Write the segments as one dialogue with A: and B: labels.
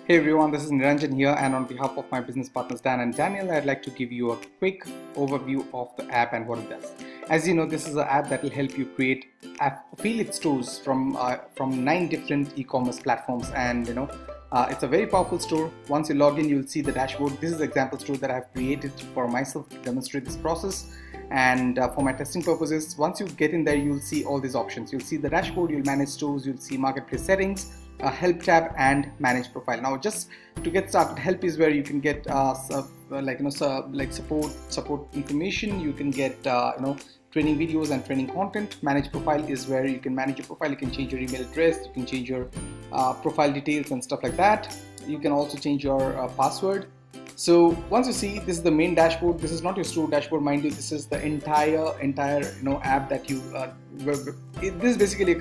A: Hey everyone, this is Niranjan here, and on behalf of my business partners Dan and Daniel, I'd like to give you a quick overview of the app and what it does. As you know, this is an app that will help you create affiliate stores from 9 different e-commerce platforms, and it's a very powerful store. Once you log in, you'll see the dashboard. This is an example store that I've created for myself to demonstrate this process, and for my testing purposes. Once you get in there, you'll see all these options. You'll see the dashboard, you'll manage stores, you'll see marketplace settings, a help tab, and manage profile. Now, just to get started, help is where you can get support information. You can get training videos and training content. Manage profile is where you can manage your profile. You can change your email address, you can change your profile details and stuff like that. You can also change your password. So once you see, this is the main dashboard. This is not your store dashboard, mind you. This is the entire app that you this is basically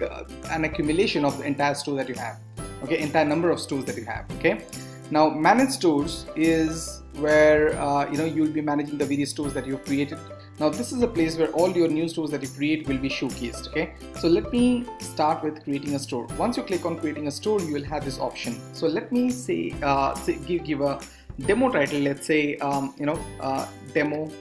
A: an accumulation of the entire store that you have. Okay, entire number of stores that you have. Okay, now manage stores is where you'll be managing the various stores that you've created. Now this is a place where all your new stores that you create will be showcased. Okay, so let me start with creating a store. Once you click on creating a store, you will have this option. So let me say give a demo title. Let's say demo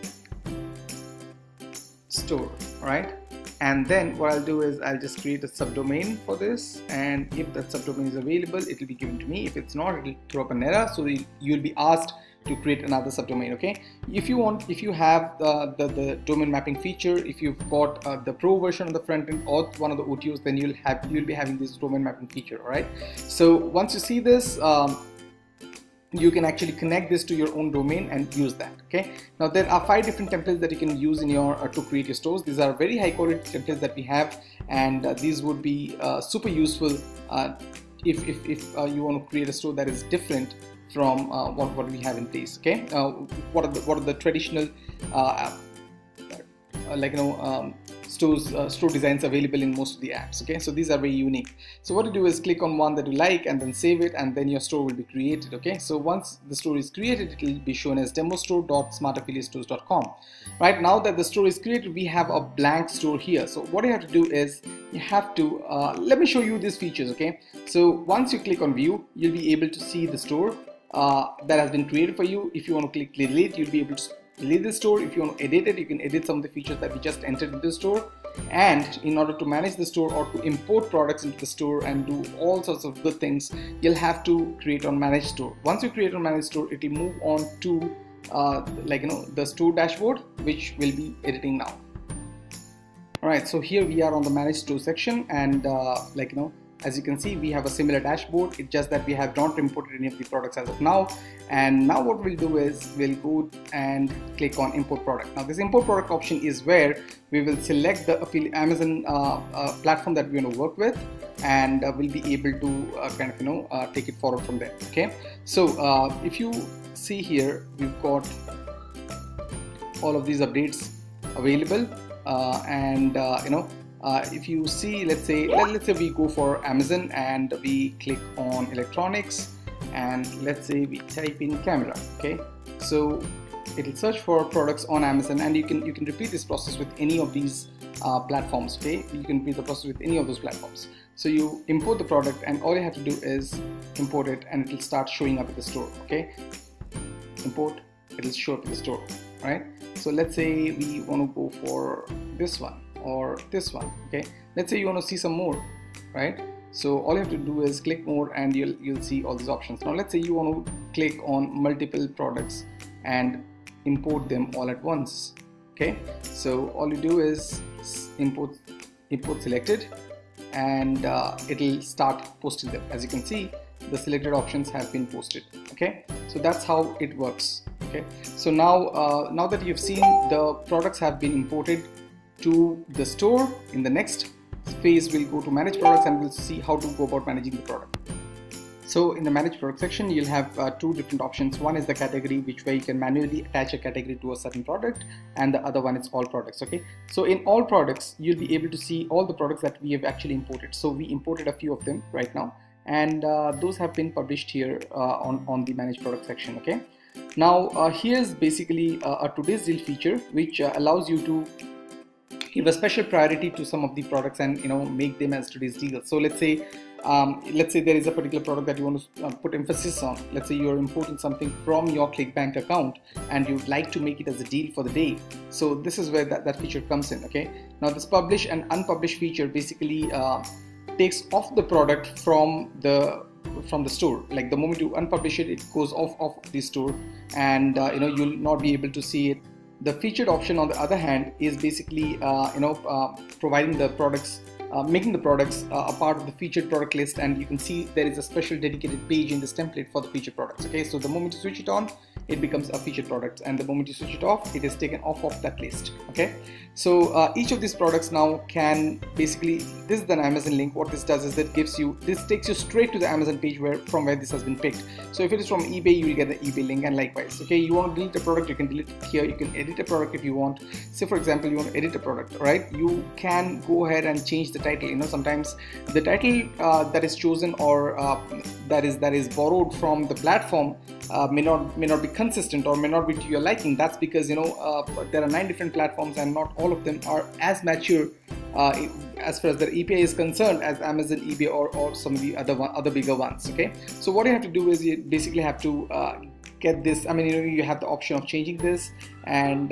A: store, right? And then what I'll do is I'll just create a subdomain for this, and if that subdomain is available, it will be given to me. If it's not, it will throw up an error, so you'll be asked to create another subdomain. Okay, if you have the domain mapping feature, if you've got the pro version on the front end or one of the OTOs, then you'll be having this domain mapping feature. All right, so once you see this, you can actually connect this to your own domain and use that. Okay, now there are 5 different templates that you can use in your to create your stores. These are very high quality templates that we have, and these would be super useful if you want to create a store that is different from what we have in place. Okay, what are the traditional store designs available in most of the apps. Okay, so these are very unique. So what you do is click on one that you like and then save it, and then your store will be created. Okay, so once the store is created, it will be shown as demostore.smartaffiliatestores.com. right now that the store is created, we have a blank store here. So what you have to do is you have to let me show you these features. Okay, so once you click on view, you'll be able to see the store that has been created for you. If you want to click delete, you'll be able to delete the store. If you want to edit it, you can edit some of the features that we just entered into the store. And in order to manage the store or to import products into the store and do all sorts of good things, you'll have to create on manage store. Once you create on manage store, it will move on to the store dashboard, which we'll be editing now. Alright, so here we are on the manage store section, and as you can see, we have a similar dashboard. It's just that we have not imported any of the products as of now. And now what we'll do is we'll go and click on import product. Now this import product option is where we will select the Amazon platform that we're going to work with, and we'll be able to take it forward from there. Okay, so if you see here, we've got all of these updates available, if you see, let's say we go for Amazon and we click on electronics, and let's say we type in camera. Okay, so it'll search for products on Amazon, and you can repeat this process with any of these platforms. Okay, you can repeat the process with any of those platforms. So you import the product, and all you have to do is import it, and it will start showing up at the store. Okay, import, it will show up in the store. Right, so let's say we want to go for this one or this one. Okay, let's say you want to see some more, right? So all you have to do is click more, and you'll see all these options. Now let's say you want to click on multiple products and import them all at once. Okay, so all you do is import selected, and it'll start posting them. As you can see, the selected options have been posted. Okay, so that's how it works. Okay, so now that you've seen the products have been imported to the store, in the next phase we'll go to manage products, and we'll see how to go about managing the product. So in the manage product section, you'll have 2 different options. One is the category, where you can manually attach a category to a certain product, and the other one is all products. Okay, so in all products, you'll be able to see all the products that we have actually imported. So we imported a few of them right now, and those have been published here on the manage product section. Okay, now here's basically a today's deal feature, which allows you to give a special priority to some of the products and make them as today's deal. So let's say let's say there is a particular product that you want to put emphasis on. Let's say you're importing something from your ClickBank account and you'd like to make it as a deal for the day. So this is where that feature comes in. Okay, now this publish and unpublish feature basically takes off the product from the store. Like the moment you unpublish it, it goes off the store, and you'll not be able to see it. The featured option, on the other hand, is basically providing the products, making the products a part of the featured product list, and you can see there is a special dedicated page in this template for the featured products. Okay, so the moment you switch it on, it becomes a featured product, and the moment you switch it off, it is taken off of that list. Okay, so each of these products now can basically, this is an Amazon link. What this does is that this takes you straight to the Amazon page from where this has been picked. So if it is from eBay, you will get the eBay link, and likewise. Okay, you want to delete a product, you can delete it here. You can edit a product if you want. Say for example, you want to edit a product, right? You can go ahead and change the title. Sometimes the title that is chosen or that is borrowed from the platform may not be consistent or may not be to your liking. That's because there are 9 different platforms, and not all of them are as mature as far as the API is concerned as Amazon, eBay, or some of the other bigger ones. Okay, so what you have to do is you basically have to get this. You have the option of changing this and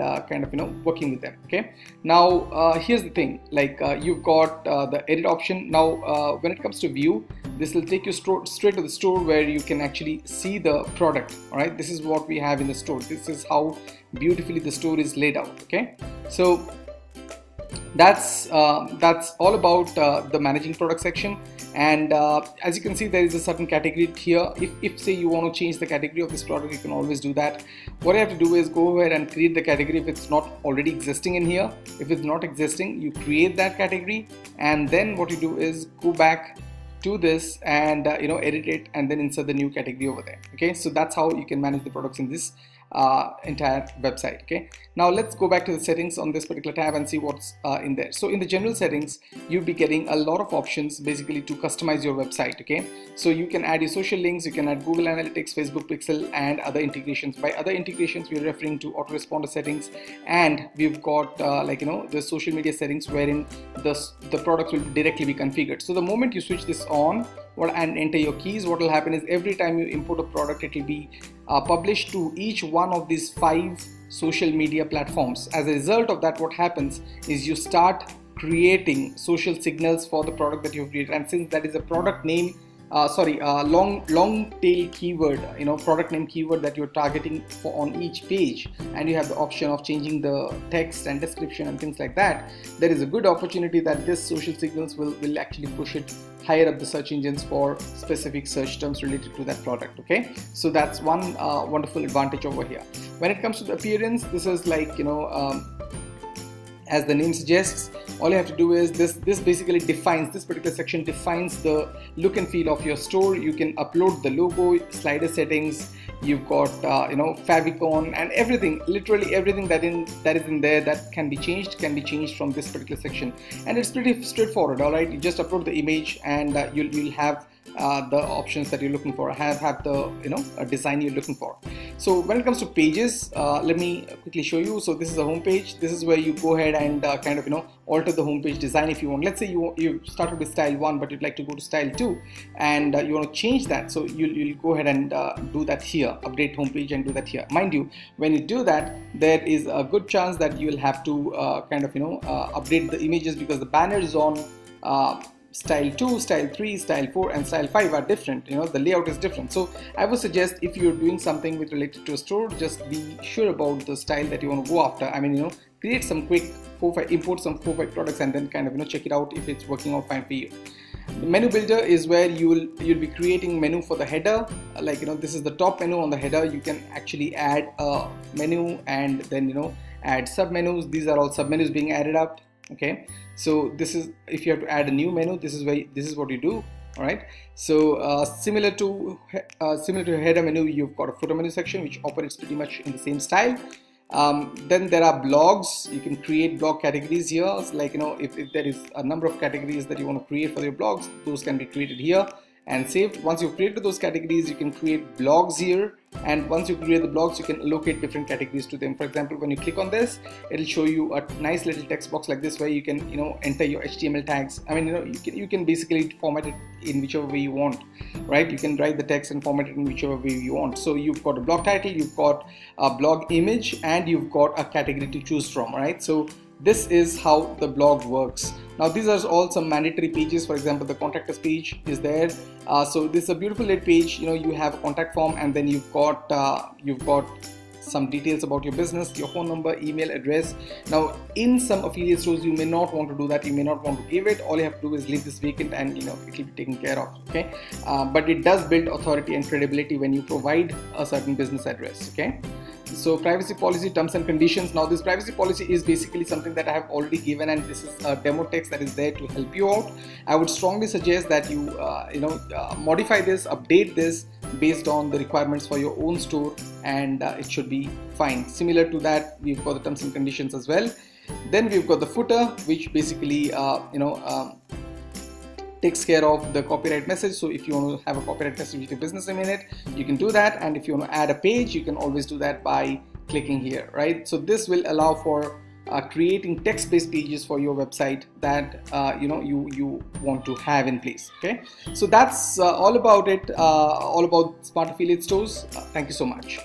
A: working with them. Okay, now here's the thing, like you've got the edit option. Now when it comes to view, this will take you straight to the store where you can actually see the product. All right, this is what we have in the store. This is how beautifully the store is laid out. Okay, so that's all about the managing product section. And as you can see, there is a certain category here. If say you want to change the category of this product, you can always do that. What you have to do is go ahead and create the category if it's not already existing in here. If it's not existing, you create that category, and then what you do is go back to this and edit it, and then insert the new category over there. Okay, so that's how you can manage the products in this entire website. Okay, now let's go back to the settings on this particular tab and see what's in there. So in the general settings, you'll be getting a lot of options basically to customize your website. Okay, so you can add your social links, you can add Google Analytics, Facebook Pixel, and other integrations. By other integrations, we're referring to autoresponder settings, and we've got the social media settings wherein the products will directly be configured. So the moment you switch this on and enter your keys, what will happen is every time you import a product, it will be published to each one of these 5 social media platforms. As a result of that, what happens is you start creating social signals for the product that you've created, and since that is a product name, long tail keyword, product name keyword that you're targeting for on each page, and you have the option of changing the text and description and things like that, there is a good opportunity that this social signals will actually push it higher up the search engines for specific search terms related to that product. Okay, so that's one wonderful advantage over here. When it comes to the appearance, this is like as the name suggests, all you have to do is this basically defines, this particular section defines the look and feel of your store. You can upload the logo, slider settings, you've got favicon, and everything, literally everything that is in there that can be changed from this particular section, and it's pretty straightforward. All right, you just upload the image, and you'll have the options that you're looking for, have the a design you're looking for. So when it comes to pages, let me quickly show you. So this is a home page. This is where you go ahead and alter the home page design if you want. Let's say you started with style 1, but you'd like to go to style 2, and you want to change that. So you'll go ahead and do that here, update home page, and do that here. Mind you, when you do that, there is a good chance that you will have to update the images, because the banners on style 2, style 3, style 4, and style 5 are different. The layout is different. So I would suggest, if you're doing something with related to a store, just be sure about the style that you want to go after. Create some quick import some 4-5 products, and then check it out if it's working out fine for you. The menu builder is where you'll be creating menu for the header. This is the top menu on the header. You can actually add a menu and then add sub menus. These are all sub menus being added up. Okay, so this is, if you have to add a new menu, this is what you do. All right, so similar to header menu, you've got a footer menu section which operates pretty much in the same style. Then there are blogs. You can create blog categories here. So if there is a number of categories that you want to create for your blogs, those can be created here. and saved. Once you've created those categories, you can create blogs here, and once you create the blogs, you can allocate different categories to them. For example, when you click on this, it'll show you a nice little text box like this where you can enter your HTML tags. I mean, you can basically format it in whichever way you want, right? You can write the text and format it in whichever way you want. So you've got a blog title, you've got a blog image, and you've got a category to choose from, right? So this is how the blog works. Now these are all some mandatory pages. For example, the contact us page is there. So this is a beautiful lit page. You have a contact form, and then you've got some details about your business, your phone number, email address. Now in some affiliate stores you may not want to do that, you may not want to give it. All you have to do is leave this vacant, and it will be taken care of. Okay, but it does build authority and credibility when you provide a certain business address. Okay, so privacy policy, terms and conditions. Now this privacy policy is basically something that I have already given, and this is a demo text that is there to help you out. I would strongly suggest that you modify this, update this based on the requirements for your own store, and it should be fine. Similar to that, we've got the terms and conditions as well. Then we've got the footer, which basically takes care of the copyright message. So if you want to have a copyright message with your business name in it, you can do that. And if you want to add a page, you can always do that by clicking here, right? So this will allow for creating text-based pages for your website that you want to have in place. Okay, so that's all about it, all about smart affiliate stores. Thank you so much.